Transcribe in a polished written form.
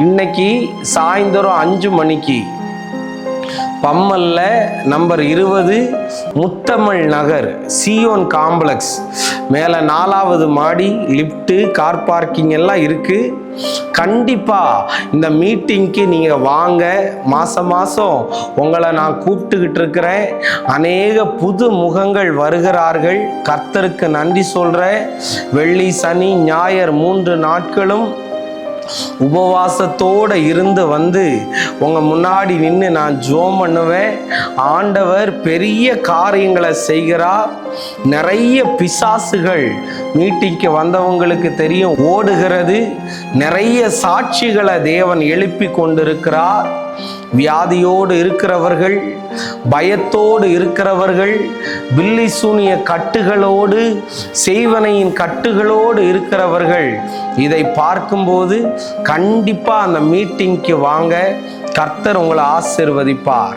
இன்னைக்கு சாயந்தரம் 5 மணிக்கு பம்மல்ல நம்பர் 20 முத்தமிழ் நகர் சியோன் காம்ப்ளெக்ஸ் மேலே 4வது மாடி, லிஃப்ட்டு, கார் பார்க்கிங் எல்லாம் இருக்கு. கண்டிப்பா இந்த மீட்டிங்க்கு நீங்க வாங்க. மாசம் உங்களை நான் கூப்பிட்டுக்கிட்டு இருக்கிறேன். அநேக புது முகங்கள் வருகிறார்கள். கர்த்தருக்கு நன்றி சொல்றேன். வெள்ளி, சனி, ஞாயிறு 3 நாட்களும் உபவாசத்தோடு இருந்து வந்து உங்க முன்னாடி நின்று நான் ஜெபம் பண்ணுவேன். ஆண்டவர் பெரிய காரியங்களை செய்கிறார். நிறைய பிசாசுகள் மீட்டிங்க்கு வந்தவங்களுக்கு தெரியும் ஓடுகிறது. நிறைய சாட்சிகளை தேவன் எழுப்பி கொண்டிருக்கிறார். வியாதியோடு இருக்கிறவர்கள், பயத்தோடு இருக்கிறவர்கள், பில்லி சூனிய கட்டுகளோடு, செய்வனையின் கட்டுகளோடு இருக்கிறவர்கள் இதை பார்க்கும்போது கண்டிப்பா அந்த மீட்டிங்க்கு வாங்க. கர்த்தர் உங்களை ஆசீர்வதிப்பார்.